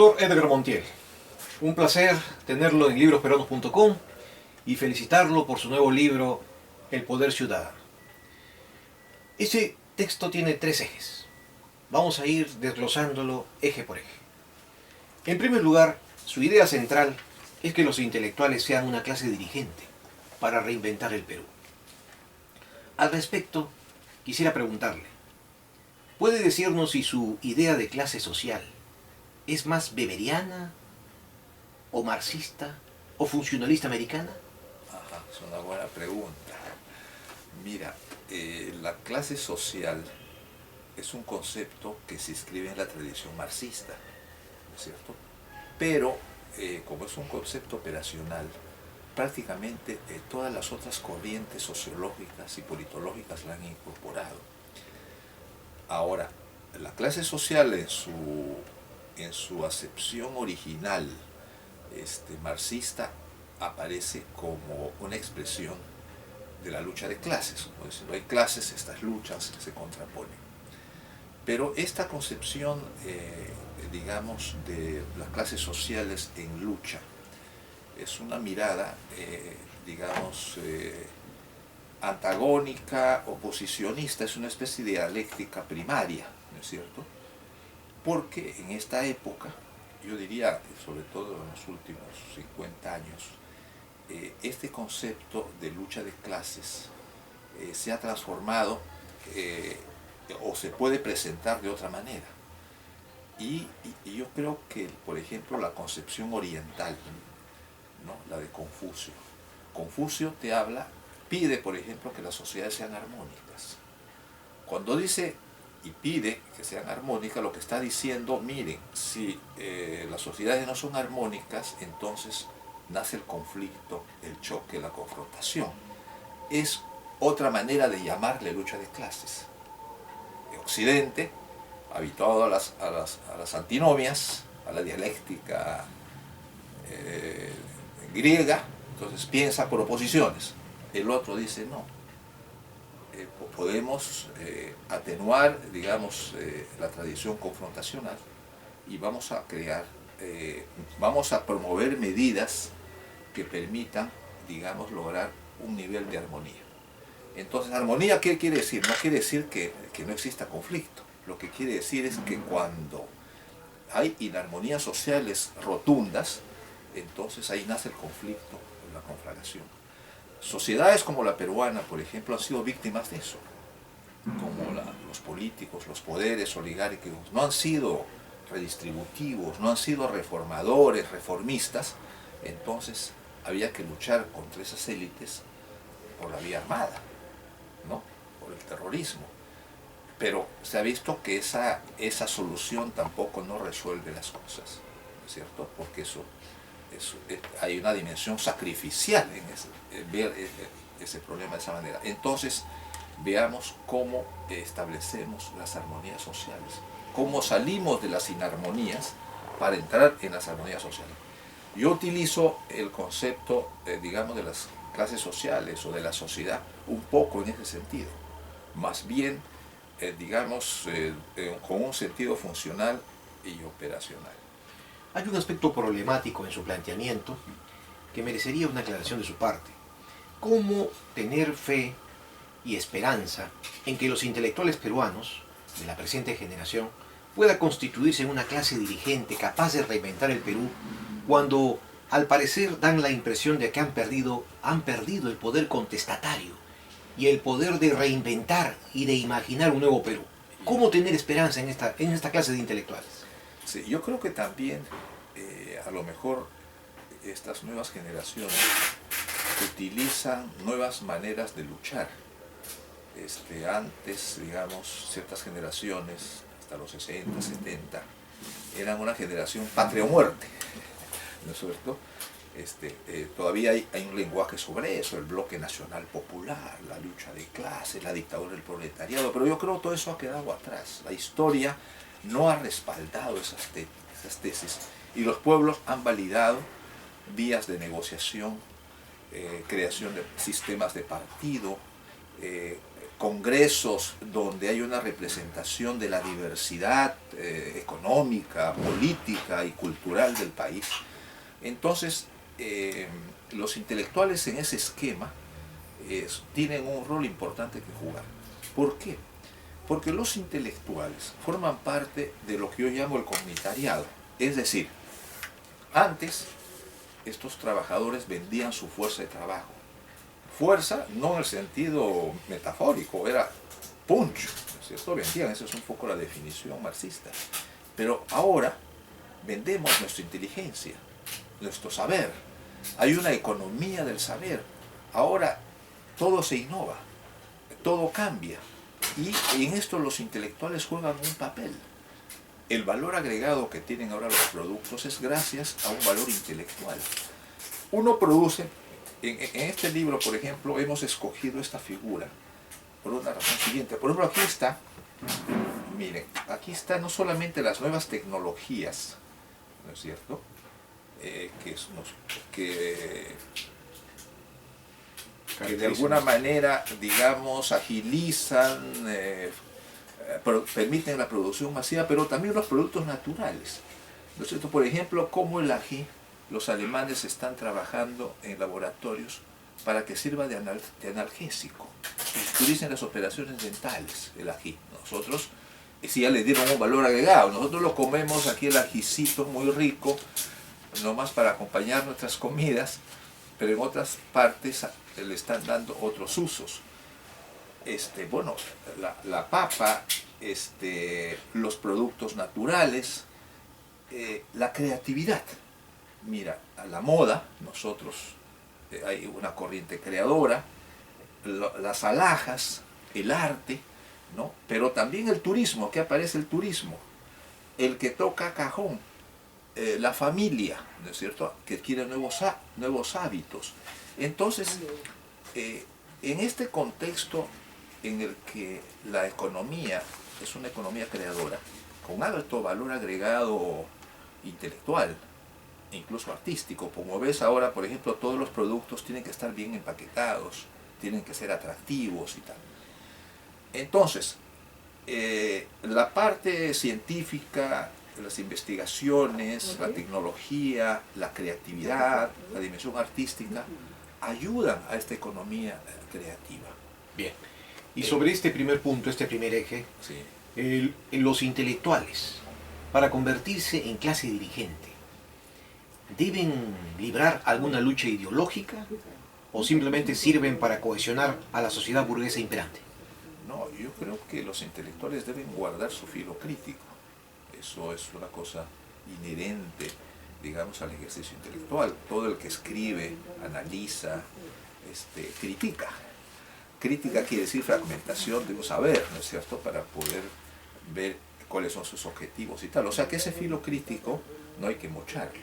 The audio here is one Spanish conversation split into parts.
Doctor Edgar Montiel, un placer tenerlo en librosperuanos.com y felicitarlo por su nuevo libro, El Poder Ciudadano. Este texto tiene 3 ejes. Vamos a ir desglosándolo eje por eje. En primer lugar, su idea central es que los intelectuales sean una clase dirigente para reinventar el Perú. Al respecto, quisiera preguntarle, ¿puede decirnos si su idea de clase social es más weberiana, o marxista, o funcionalista americana? Ajá, es una buena pregunta. Mira, la clase social es un concepto que se inscribe en la tradición marxista, ¿no es cierto? Pero, como es un concepto operacional, prácticamente todas las otras corrientes sociológicas y politológicas la han incorporado. Ahora, la clase social en su acepción original marxista aparece como una expresión de la lucha de clases. Como diciendo, hay clases, estas luchas se contraponen. Pero esta concepción, digamos, de las clases sociales en lucha, es una mirada, digamos, antagónica, oposicionista, es una especie de dialéctica primaria, ¿no es cierto? Porque en esta época, yo diría, sobre todo en los últimos 50 años, este concepto de lucha de clases se ha transformado o se puede presentar de otra manera. Y yo creo que, por ejemplo, la concepción oriental, ¿no? La de Confucio. Confucio te habla, pide, por ejemplo, que las sociedades sean armónicas. Cuando dice y pide que sean armónicas, lo que está diciendo, miren, si las sociedades no son armónicas, entonces nace el conflicto, el choque, la confrontación. Es otra manera de llamarle lucha de clases. Occidente, habituado a las antinomias, a la dialéctica griega, entonces piensa por oposiciones. El otro dice no. Podemos atenuar, digamos, la tradición confrontacional y vamos a crear, vamos a promover medidas que permitan, digamos, lograr un nivel de armonía. Entonces, armonía, ¿qué quiere decir? No quiere decir que no exista conflicto. Lo que quiere decir es que cuando hay inarmonías sociales rotundas, entonces ahí nace el conflicto, la conflagración. Sociedades como la peruana, por ejemplo, han sido víctimas de eso. Como los políticos, los poderes oligárquicos, no han sido redistributivos, no han sido reformadores, reformistas, entonces había que luchar contra esas élites por la vía armada, ¿no? Por el terrorismo. Pero se ha visto que esa solución tampoco no resuelve las cosas, ¿no es cierto? Porque hay una dimensión sacrificial en ver ese problema de esa manera. Entonces, veamos cómo establecemos las armonías sociales, cómo salimos de las inarmonías para entrar en las armonías sociales. Yo utilizo el concepto, digamos, de las clases sociales o de la sociedad un poco en ese sentido, más bien, digamos, con un sentido funcional y operacional. Hay un aspecto problemático en su planteamiento que merecería una aclaración de su parte. ¿Cómo tener fe y esperanza en que los intelectuales peruanos de la presente generación pueda constituirse en una clase dirigente capaz de reinventar el Perú cuando al parecer dan la impresión de que han perdido el poder contestatario y el poder de reinventar y de imaginar un nuevo Perú? ¿Cómo tener esperanza en esta clase de intelectuales? Sí, yo creo que también, a lo mejor, estas nuevas generaciones utilizan nuevas maneras de luchar. Antes, digamos, ciertas generaciones, hasta los 60, 70, eran una generación patria o muerte, ¿no es cierto? Todavía hay un lenguaje sobre eso, el bloque nacional popular, la lucha de clases, la dictadura del proletariado, pero yo creo que todo eso ha quedado atrás. La historia no ha respaldado esas tesis y los pueblos han validado vías de negociación, creación de sistemas de partido, congresos donde hay una representación de la diversidad económica, política y cultural del país. Entonces, los intelectuales en ese esquema tienen un rol importante que jugar. ¿Por qué? Porque los intelectuales forman parte de lo que yo llamo el comunitariado. Es decir, antes estos trabajadores vendían su fuerza de trabajo. Fuerza no en el sentido metafórico, era punch, ¿no es cierto? Vendían, esa es un poco la definición marxista. Pero ahora vendemos nuestra inteligencia, nuestro saber. Hay una economía del saber. Ahora todo se innova, todo cambia. Y en esto los intelectuales juegan un papel. El valor agregado que tienen ahora los productos es gracias a un valor intelectual. Uno produce, en este libro, por ejemplo, hemos escogido esta figura por una razón siguiente. Por ejemplo, aquí está, miren, aquí están no solamente las nuevas tecnologías, ¿no es cierto? Que de alguna manera, digamos, agilizan, permiten la producción masiva, pero también los productos naturales, ¿no es cierto? Por ejemplo, como el ají, los alemanes están trabajando en laboratorios para que sirva de analgésico. Utilicen las operaciones dentales, el ají. Nosotros, si ya le dieron un valor agregado, nosotros lo comemos aquí el ajicito muy rico, nomás para acompañar nuestras comidas, pero en otras partes le están dando otros usos. Bueno, la papa, los productos naturales, la creatividad. Mira, a la moda, nosotros, hay una corriente creadora, las alhajas, el arte, ¿no? Pero también el turismo, ¿qué aparece el turismo? El que toca cajón, la familia, ¿no es cierto?, que adquiere nuevos hábitos. Entonces, en este contexto en el que la economía es una economía creadora, con alto valor agregado intelectual, incluso artístico, como ves ahora, por ejemplo, todos los productos tienen que estar bien empaquetados, tienen que ser atractivos y tal. Entonces, la parte científica, las investigaciones, la tecnología, la creatividad, la dimensión artística, ayudan a esta economía creativa. Bien. Y sobre este primer punto, este primer eje, Sí. los intelectuales, para convertirse en clase dirigente, ¿deben librar alguna lucha ideológica o simplemente sirven para cohesionar a la sociedad burguesa imperante? No, yo creo que los intelectuales deben guardar su filo crítico. Eso es una cosa inherente, digamos, al ejercicio intelectual. Todo el que escribe, analiza, critica. Crítica quiere decir fragmentación de un saber, ¿no es cierto?, para poder ver cuáles son sus objetivos y tal. O sea que ese filo crítico no hay que mocharlo.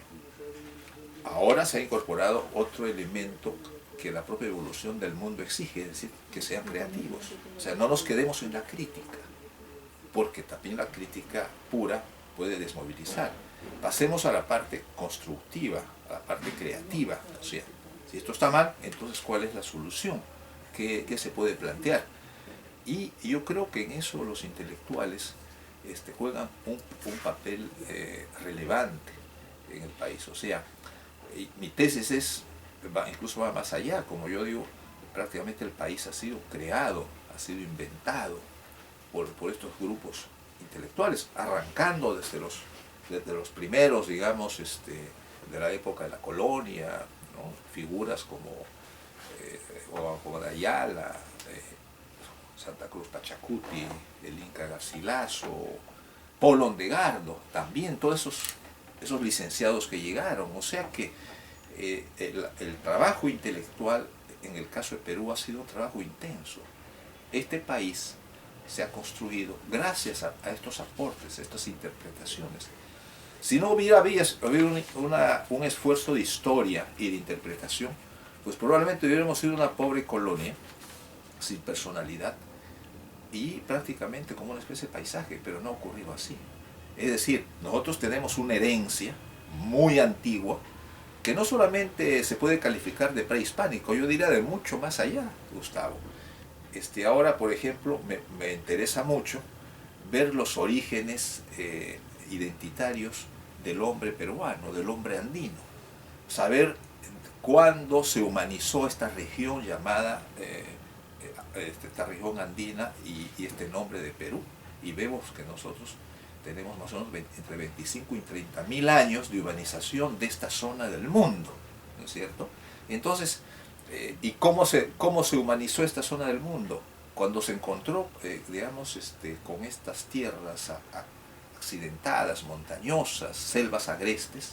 Ahora se ha incorporado otro elemento que la propia evolución del mundo exige, es decir, que sean creativos. O sea, no nos quedemos en la crítica, porque también la crítica pura puede desmovilizar. Pasemos a la parte constructiva, a la parte creativa. O sea, si esto está mal, entonces ¿cuál es la solución? ¿Qué se puede plantear? Y yo creo que en eso los intelectuales juegan un papel relevante en el país. O sea, mi tesis incluso va más allá. Como yo digo, prácticamente el país ha sido creado, ha sido inventado por estos grupos intelectuales, arrancando desde los primeros, digamos, de la época de la colonia, ¿no? Figuras como de Ayala, Santa Cruz Pachacuti, el Inca Garcilaso, Polo Ondegardo, también todos esos licenciados que llegaron. O sea que el trabajo intelectual en el caso de Perú ha sido un trabajo intenso. Este país se ha construido gracias a estos aportes, a estas interpretaciones. Si no hubiera un esfuerzo de historia y de interpretación, pues probablemente hubiéramos sido una pobre colonia sin personalidad y prácticamente como una especie de paisaje, pero no ha ocurrido así. Es decir, nosotros tenemos una herencia muy antigua que no solamente se puede calificar de prehispánico, yo diría de mucho más allá, Gustavo. ahora, por ejemplo, me interesa mucho ver los orígenes identitarios del hombre peruano, del hombre andino. Saber cuándo se humanizó esta región llamada, esta región andina y este nombre de Perú. Y vemos que nosotros tenemos más o menos entre 25 y 30 mil años de humanización de esta zona del mundo, ¿no es cierto? Entonces, ¿y cómo se humanizó esta zona del mundo? Cuando se encontró, digamos, con estas tierras accidentadas, montañosas, selvas agrestes,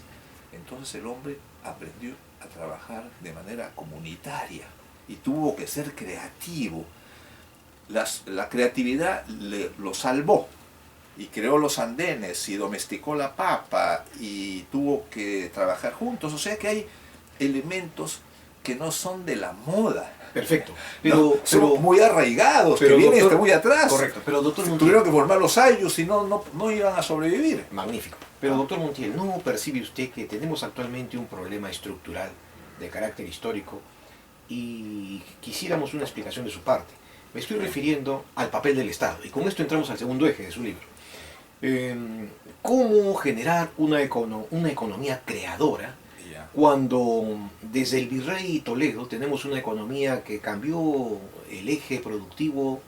entonces el hombre aprendió a trabajar de manera comunitaria y tuvo que ser creativo. La creatividad lo salvó y creó los andenes y domesticó la papa y tuvo que trabajar juntos. O sea que hay elementos que no son de la moda. Perfecto. Son muy arraigados, que vienen desde muy atrás. Correcto, pero doctor Montiel, tuvieron que formar los ayllus y no iban a sobrevivir. magnífico. Pero doctor Montiel, ¿no percibe usted que tenemos actualmente un problema estructural de carácter histórico y quisiéramos una explicación de su parte? Me estoy refiriendo al papel del Estado y con esto entramos al segundo eje de su libro. ¿Cómo generar una economía creadora cuando desde el virrey Toledo tenemos una economía que cambió el eje productivo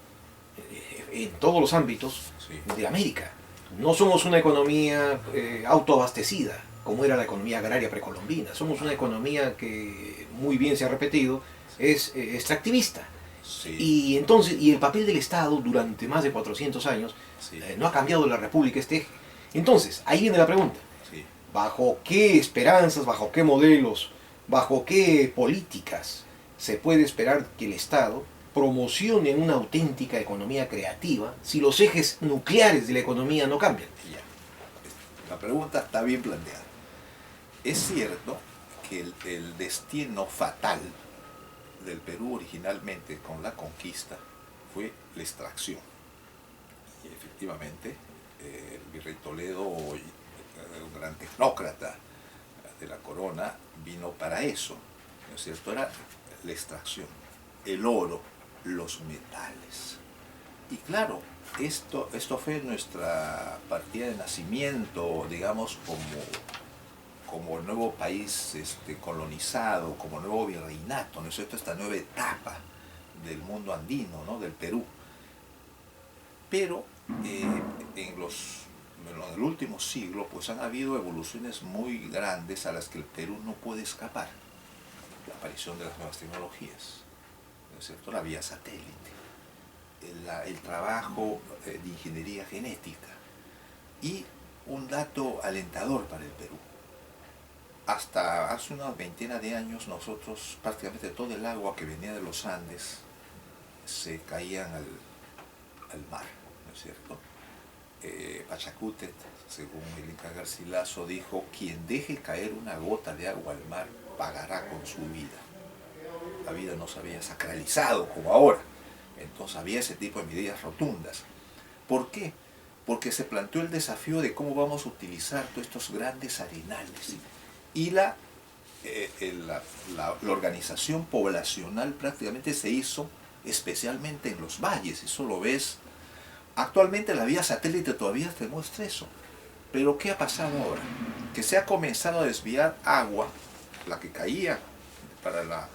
en todos los ámbitos de América? No somos una economía autoabastecida, como era la economía agraria precolombina. Somos una economía que, muy bien se ha repetido, es extractivista. Sí. Y entonces, y el papel del Estado durante más de 400 años no ha cambiado en la República este eje. Entonces, ahí viene la pregunta. Sí. ¿Bajo qué esperanzas, bajo qué modelos, bajo qué políticas se puede esperar que el Estado promocione una auténtica economía creativa si los ejes nucleares de la economía no cambian? Ya. La pregunta está bien planteada. Es cierto que el destino fatal del Perú originalmente con la conquista fue la extracción. Y efectivamente, el virrey Toledo, un gran tecnócrata de la corona, vino para eso, ¿no es cierto? Era la extracción, el oro, los metales. Y claro, esto fue nuestra partida de nacimiento, digamos, como nuevo país colonizado, como nuevo virreinato, ¿no es cierto? Esta nueva etapa del mundo andino, ¿no? Del Perú. Pero en el último siglo pues han habido evoluciones muy grandes a las que el Perú no puede escapar. La aparición de las nuevas tecnologías, ¿no es cierto? La vía satélite, el trabajo de ingeniería genética y un dato alentador para el Perú. Hasta hace una veintena de años nosotros prácticamente todo el agua que venía de los Andes se caían al mar, ¿no es cierto? Pachacútec, según el Inca Garcilaso, dijo: quien deje caer una gota de agua al mar pagará con su vida. La vida no se había sacralizado como ahora, entonces había ese tipo de medidas rotundas. ¿Por qué? Porque se planteó el desafío de cómo vamos a utilizar todos estos grandes arenales. Y la organización poblacional prácticamente se hizo especialmente en los valles, eso lo ves. Actualmente la vía satélite todavía te muestra eso. Pero ¿qué ha pasado ahora? Que se ha comenzado a desviar agua, la que caía para la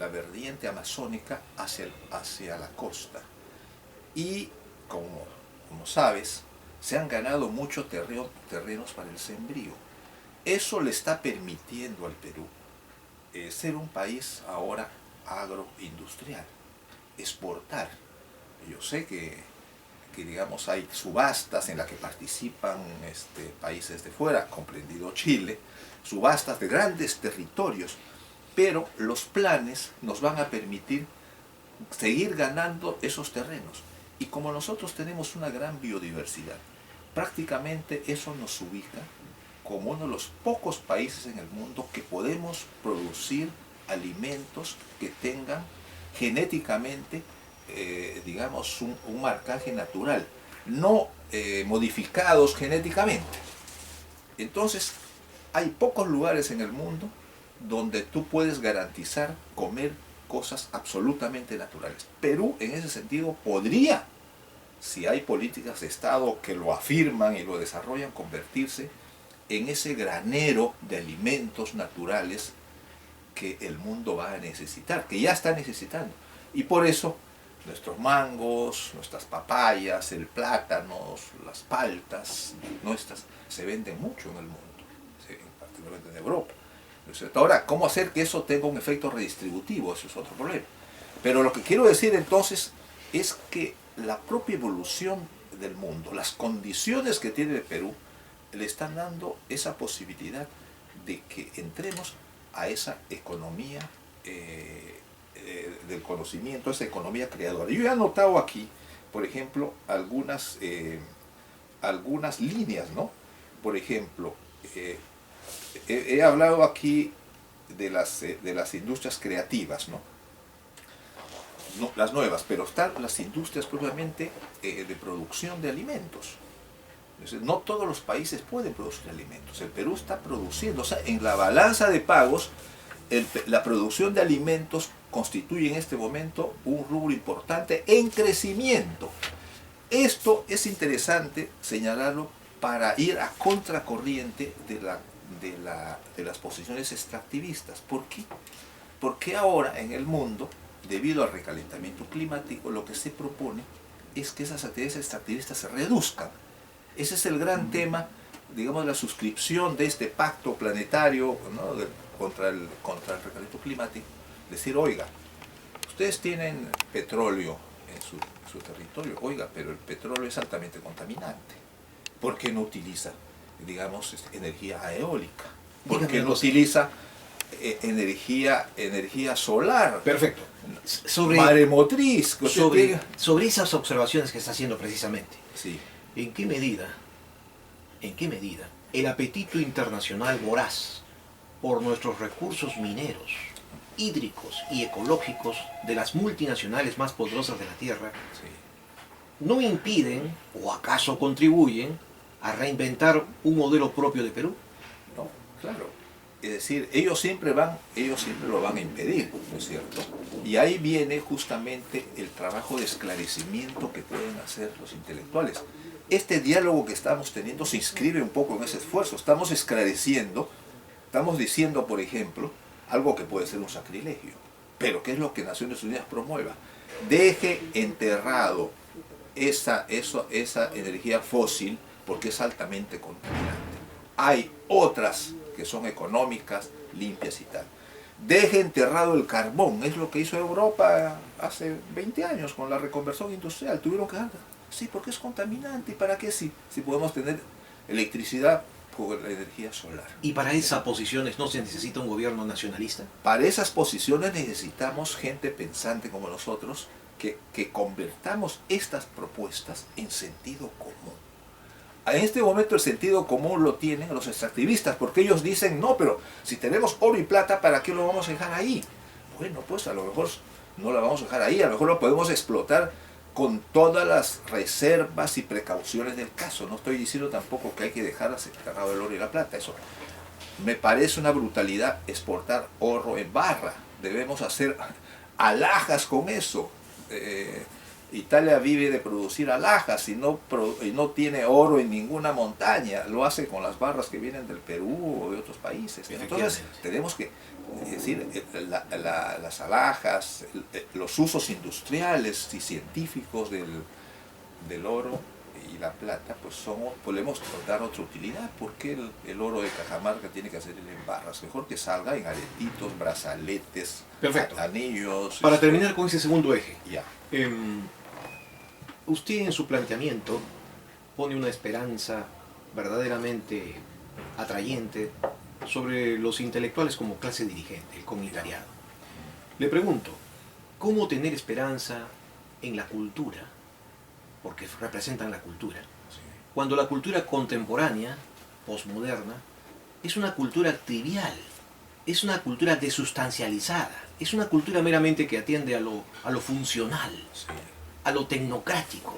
vertiente amazónica, hacia la costa. Y como sabes, se han ganado muchos terrenos para el sembrío. Eso le está permitiendo al Perú ser un país ahora agroindustrial, exportar. Yo sé que digamos hay subastas en las que participan países de fuera, comprendido Chile, subastas de grandes territorios, pero los planes nos van a permitir seguir ganando esos terrenos. Y como nosotros tenemos una gran biodiversidad, prácticamente eso nos ubica como uno de los pocos países en el mundo que podemos producir alimentos que tengan genéticamente, digamos, un marcaje natural, no modificados genéticamente. Entonces, hay pocos lugares en el mundo donde tú puedes garantizar comer cosas absolutamente naturales. Perú, en ese sentido, podría, si hay políticas de Estado que lo afirman y lo desarrollan, convertirse en ese granero de alimentos naturales que el mundo va a necesitar, que ya está necesitando. Y por eso nuestros mangos, nuestras papayas, el plátano, las paltas nuestras se venden mucho en el mundo, particularmente en Europa. Ahora, ¿cómo hacer que eso tenga un efecto redistributivo? Eso es otro problema. Pero lo que quiero decir entonces es que la propia evolución del mundo, las condiciones que tiene el Perú, le están dando esa posibilidad de que entremos a esa economía del conocimiento, esa economía creadora. Yo he anotado aquí, por ejemplo, algunas líneas, ¿no? Por ejemplo, he hablado aquí de las industrias creativas, ¿no? No, las nuevas, pero están las industrias propiamente de producción de alimentos. Entonces, no todos los países pueden producir alimentos. El Perú está produciendo, o sea, en la balanza de pagos, la producción de alimentos constituye en este momento un rubro importante en crecimiento. Esto es interesante señalarlo para ir a contracorriente de las posiciones extractivistas. ¿Por qué? Porque ahora en el mundo, debido al recalentamiento climático, lo que se propone es que esas actividades extractivistas se reduzcan. Ese es el gran tema, digamos, de la suscripción de este pacto planetario, ¿no? contra el recalentamiento climático. Decir, oiga, ustedes tienen petróleo en su territorio, oiga, pero el petróleo es altamente contaminante. ¿Por qué no utiliza, digamos, energía eólica? ¿Por qué no utiliza energía solar? Perfecto. Maremotriz. Sobre esas observaciones que está haciendo precisamente, Sí. ¿en qué medida el apetito internacional voraz por nuestros recursos mineros, hídricos y ecológicos de las multinacionales más poderosas de la Tierra no impiden o acaso contribuyen a reinventar un modelo propio de Perú? No, claro. Es decir, ellos siempre lo van a impedir, ¿no es cierto? Y ahí viene justamente el trabajo de esclarecimiento que pueden hacer los intelectuales. Este diálogo que estamos teniendo se inscribe un poco en ese esfuerzo. Estamos esclareciendo, estamos diciendo, por ejemplo, algo que puede ser un sacrilegio, pero ¿qué es lo que Naciones Unidas promueva? Deje enterrado esa energía fósil porque es altamente contaminante. Hay otras que son económicas, limpias y tal. Deje enterrado el carbón, es lo que hizo Europa hace 20 años con la reconversión industrial. Tuvieron que dejar, sí, porque es contaminante. ¿Y para qué si podemos tener electricidad con la energía solar? ¿Y para esas posiciones no se necesita un gobierno nacionalista? Para esas posiciones necesitamos gente pensante como nosotros que convertamos estas propuestas en sentido común. En este momento el sentido común lo tienen los extractivistas, porque ellos dicen, no, pero si tenemos oro y plata, ¿para qué lo vamos a dejar ahí? Bueno, pues a lo mejor no lo vamos a dejar ahí, a lo mejor lo podemos explotar con todas las reservas y precauciones del caso. No estoy diciendo tampoco que hay que dejar enterrado el oro y la plata, eso me parece una brutalidad exportar oro en barra. Debemos hacer alhajas con eso. Italia vive de producir alhajas y no tiene oro en ninguna montaña, lo hace con las barras que vienen del Perú o de otros países. Entonces tenemos que decir, las alhajas, los usos industriales y científicos del oro y la plata, pues podemos dar otra utilidad. porque el oro de Cajamarca tiene que salir en barras? Mejor que salga en aretitos, brazaletes, anillos. Para terminar con ese segundo eje, ya. Usted en su planteamiento pone una esperanza verdaderamente atrayente sobre los intelectuales como clase dirigente, el comunitariado. Le pregunto, ¿cómo tener esperanza en la cultura? Porque representan la cultura. Cuando la cultura contemporánea, posmoderna, es una cultura trivial, es una cultura desustancializada, es una cultura meramente que atiende a lo funcional, a lo tecnocrático,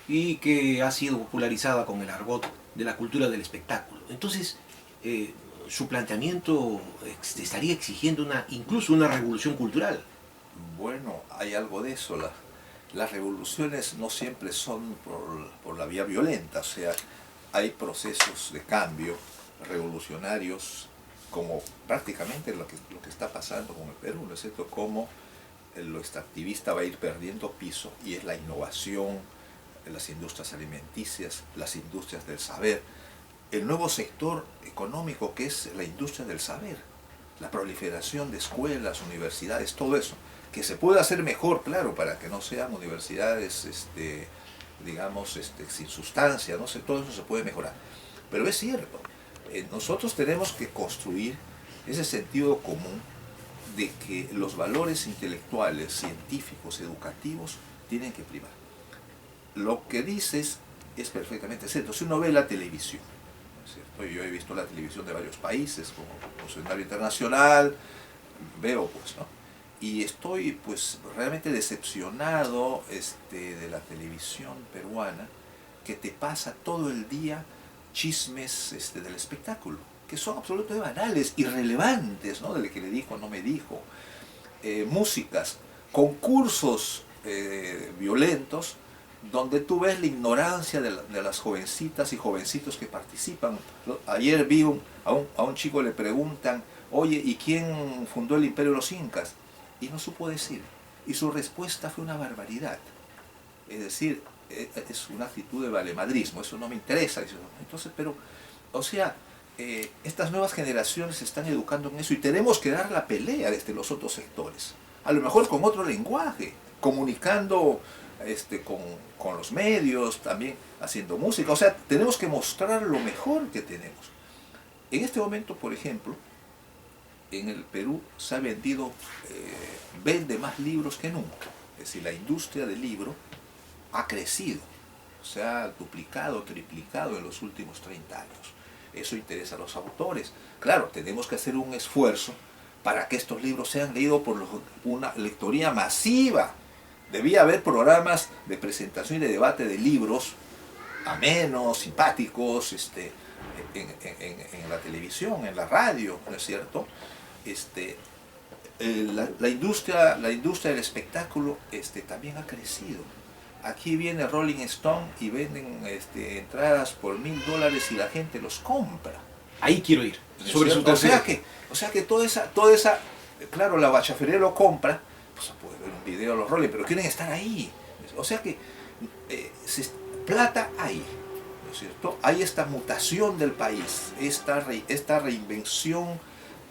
y que ha sido popularizada con el argot de la cultura del espectáculo. Entonces, su planteamiento estaría exigiendo incluso una revolución cultural. Bueno, hay algo de eso. Las revoluciones no siempre son por la vía violenta, o sea, hay procesos de cambio revolucionarios, como prácticamente lo que está pasando con el Perú, ¿no es cierto? Como lo extractivista va a ir perdiendo piso y es la innovación, las industrias alimenticias, las industrias del saber, el nuevo sector económico que es la industria del saber, la proliferación de escuelas, universidades, todo eso, que se puede hacer mejor, claro, para que no sean universidades, digamos, sin sustancia, no sé, todo eso se puede mejorar. Pero es cierto, nosotros tenemos que construir ese sentido común de que los valores intelectuales, científicos, educativos, tienen que primar. Lo que dices es perfectamente cierto. Si uno ve la televisión, ¿no es cierto? Yo he visto la televisión de varios países, como funcionario internacional, veo pues, ¿no? Y estoy pues realmente decepcionado de la televisión peruana, que te pasa todo el día chismes del espectáculo, que son absolutamente banales, irrelevantes, ¿no? Del que le dijo, no me dijo. Músicas, concursos violentos, donde tú ves la ignorancia de las jovencitas y jovencitos que participan. Ayer vi a un chico le preguntan, oye, ¿y quién fundó el imperio de los incas? Y no supo decir. Y su respuesta fue una barbaridad. Es decir, es una actitud de valemadrismo, eso no me interesa. Entonces, pero, o sea, estas nuevas generaciones se están educando en eso y tenemos que dar la pelea desde los otros sectores. A lo mejor con otro lenguaje, comunicando con los medios, también haciendo música. O sea, tenemos que mostrar lo mejor que tenemos. En este momento, por ejemplo, en el Perú se ha vendido, vende más libros que nunca. Es decir, la industria del libro ha crecido, se ha duplicado, triplicado en los últimos 30 años. Eso interesa a los autores. Claro, tenemos que hacer un esfuerzo para que estos libros sean leídos por una lectoría masiva. Debía haber programas de presentación y de debate de libros amenos, simpáticos, en la televisión, en la radio, ¿no es cierto? La industria del espectáculo también ha crecido. Aquí viene Rolling Stone y venden entradas por $1000 y la gente los compra. Ahí quiero ir, sobre su tercera. O sea que toda esa, claro, la bachafería lo compra, pues puede ver un video de los Rolling, pero quieren estar ahí. O sea que plata hay, ¿no es cierto? Hay esta mutación del país, esta reinvención,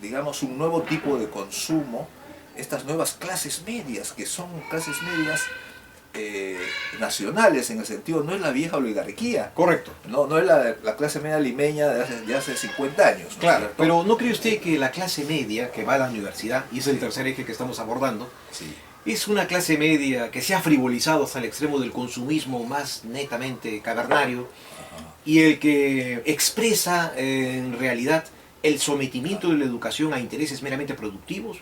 digamos, un nuevo tipo de consumo, estas nuevas clases medias, que son clases medias nacionales, en el sentido, no es la vieja oligarquía. Correcto. No es la clase media limeña de hace 50 años. ¿no? Claro, pero ¿no cree usted que la clase media que va a la universidad, y es el tercer eje que estamos abordando, sí, es una clase media que se ha frivolizado hasta el extremo del consumismo más netamente cavernario, y el que expresa en realidad el sometimiento de la educación a intereses meramente productivos,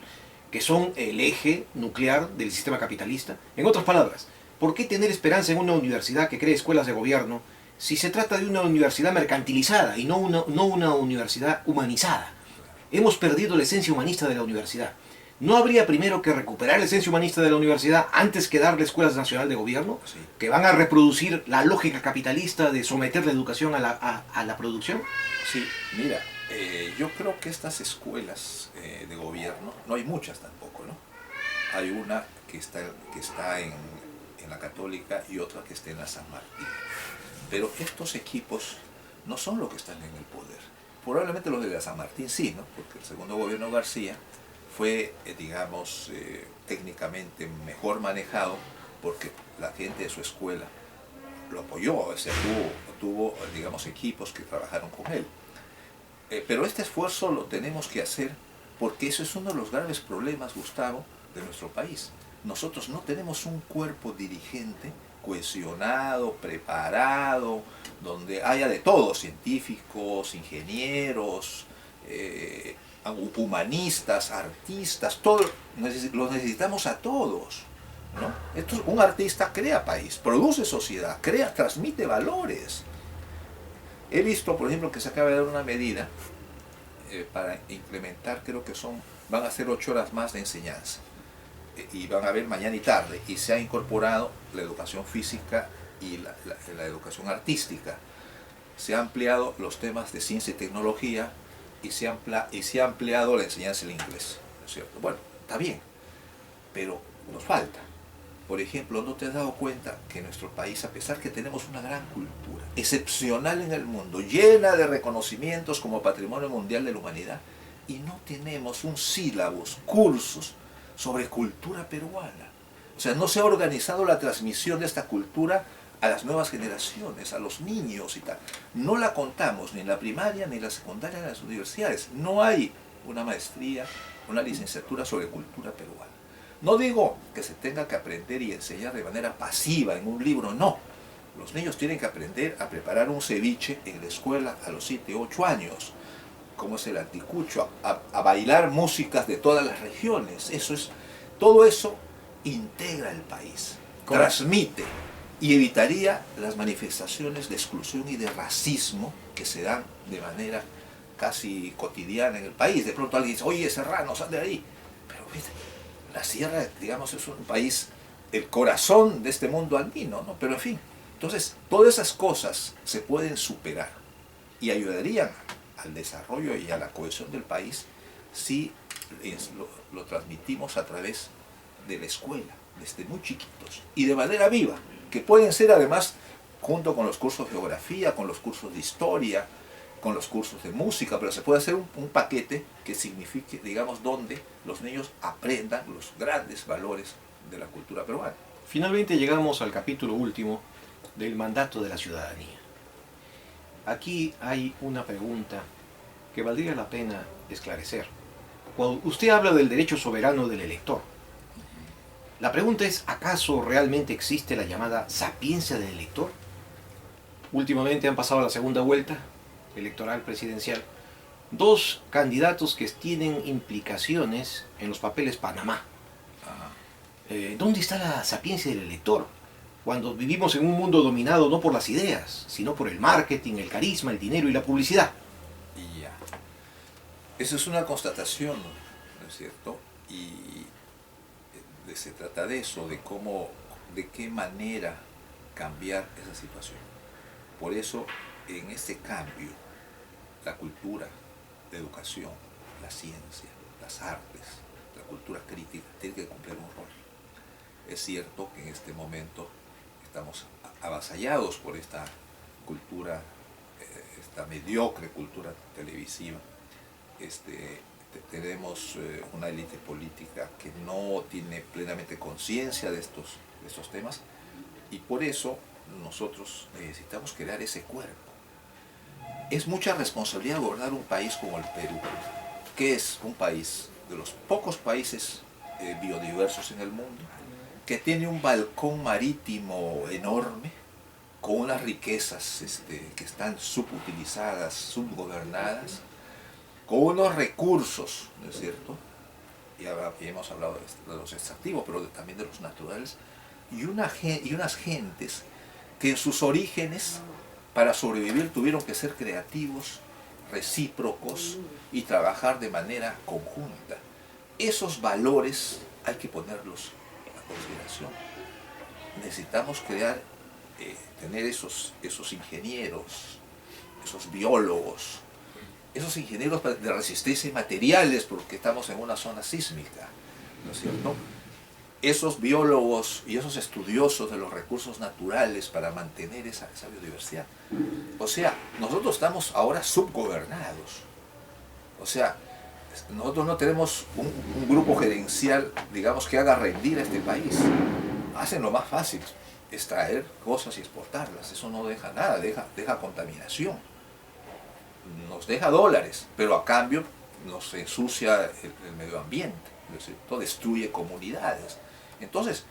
que son el eje nuclear del sistema capitalista? En otras palabras, ¿por qué tener esperanza en una universidad que cree escuelas de gobierno si se trata de una universidad mercantilizada y no una universidad humanizada? Hemos perdido la esencia humanista de la universidad. ¿No habría primero que recuperar la esencia humanista de la universidad antes que darle escuelas nacional de gobierno? sí, ¿Que van a reproducir la lógica capitalista de someter la educación a la producción? sí, mira, yo creo que estas escuelas de gobierno, no hay muchas tampoco, ¿no? Hay una que está en la Católica y otra que está en la San Martín. Pero estos equipos no son los que están en el poder. Probablemente los de la San Martín sí, ¿no? Porque el segundo gobierno García fue, digamos, técnicamente mejor manejado porque la gente de su escuela lo apoyó, o sea, tuvo, digamos, equipos que trabajaron con él. Pero este esfuerzo lo tenemos que hacer porque eso es uno de los graves problemas, Gustavo, de nuestro país. Nosotros no tenemos un cuerpo dirigente cohesionado, preparado, donde haya de todo, científicos, ingenieros, humanistas, artistas, todos, los necesitamos a todos, ¿no? Un artista crea país, produce sociedad, transmite valores. He visto, por ejemplo, que se acaba de dar una medida para implementar, creo que van a ser 8 horas más de enseñanza. y van a haber mañana y tarde, y se ha incorporado la educación física y la educación artística. Se han ampliado los temas de ciencia y tecnología y se ha ampliado la enseñanza del inglés, ¿no es cierto? Bueno, está bien, pero nos falta. Por ejemplo, ¿no te has dado cuenta que en nuestro país, a pesar que tenemos una gran cultura, excepcional en el mundo, llena de reconocimientos como Patrimonio Mundial de la Humanidad, y no tenemos un sílabus, cursos sobre cultura peruana? O sea, no se ha organizado la transmisión de esta cultura a las nuevas generaciones, a los niños y tal. No la contamos ni en la primaria, ni en la secundaria, ni en las universidades. No hay una maestría, una licenciatura sobre cultura peruana. No digo que se tenga que aprender y enseñar de manera pasiva en un libro, no. Los niños tienen que aprender a preparar un ceviche en la escuela a los 7, 8 años, como es el anticucho, a bailar músicas de todas las regiones. Todo eso integra el país, transmite y evitaría las manifestaciones de exclusión y de racismo que se dan de manera casi cotidiana en el país. De pronto alguien dice, oye, serrano, sal de ahí. Pero ¿viste? La sierra, digamos, es un país, el corazón de este mundo andino, ¿no? Pero en fin, entonces, todas esas cosas se pueden superar y ayudarían al desarrollo y a la cohesión del país si lo transmitimos a través de la escuela, desde muy chiquitos, y de manera viva, que pueden ser además, junto con los cursos de geografía, con los cursos de historia, con los cursos de música, pero se puede hacer un paquete que signifique, digamos, donde los niños aprendan los grandes valores de la cultura peruana. Finalmente llegamos al capítulo último del mandato de la ciudadanía. Aquí hay una pregunta que valdría la pena esclarecer. Cuando usted habla del derecho soberano del elector, la pregunta es, ¿acaso realmente existe la llamada sapiencia del elector? Últimamente han pasado la segunda vuelta electoral presidencial dos candidatos que tienen implicaciones en los papeles Panamá. ¿Dónde está la sapiencia del elector? Cuando vivimos en un mundo dominado no por las ideas, sino por el marketing, el carisma, el dinero y la publicidad. Y ya. Esa es una constatación, ¿no es cierto? Y se trata de eso, de qué manera cambiar esa situación. Por eso, en este cambio, la cultura, la educación, la ciencia, las artes, la cultura crítica, tiene que cumplir un rol. Es cierto que en este momento estamos avasallados por esta cultura, esta mediocre cultura televisiva. Tenemos una élite política que no tiene plenamente conciencia de estos temas, y por eso nosotros necesitamos crear ese cuerpo. Es mucha responsabilidad gobernar un país como el Perú, que es un país de los pocos países biodiversos en el mundo, que tiene un balcón marítimo enorme, con unas riquezas que están subutilizadas, subgobernadas, con unos recursos, ¿no es cierto? Ya hemos hablado de los extractivos, pero también de los naturales, y unas gentes que en sus orígenes, para sobrevivir, tuvieron que ser creativos, recíprocos y trabajar de manera conjunta. Esos valores hay que ponerlos en consideración. Necesitamos tener esos ingenieros, esos biólogos, esos ingenieros de resistencia y materiales, porque estamos en una zona sísmica, ¿no es cierto? Esos biólogos y esos estudiosos de los recursos naturales para mantener esa biodiversidad. O sea, nosotros estamos ahora subgobernados. O sea, nosotros no tenemos un grupo gerencial, digamos, que haga rendir a este país. Hacen lo más fácil, extraer cosas y exportarlas. Eso no deja nada, deja contaminación. Nos deja dólares, pero a cambio nos ensucia el medio ambiente, ¿no es cierto? Destruye comunidades. Entonces,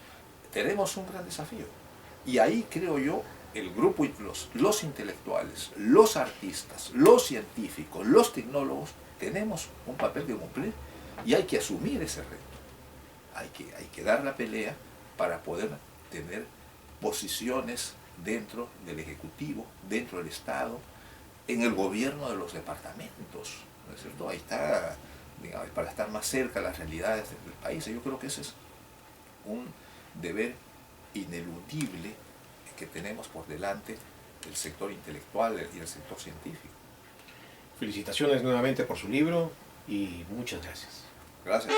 tenemos un gran desafío. Y ahí creo yo, el grupo, los intelectuales, los artistas, los científicos, los tecnólogos, tenemos un papel que cumplir y hay que asumir ese reto. Hay que dar la pelea para poder tener posiciones dentro del Ejecutivo, dentro del Estado, en el gobierno de los departamentos, ¿no es cierto? Ahí está, digamos, para estar más cerca de las realidades del país. Yo creo que ese es un deber ineludible que tenemos por delante el sector intelectual y el sector científico. Felicitaciones nuevamente por su libro y muchas gracias. Gracias.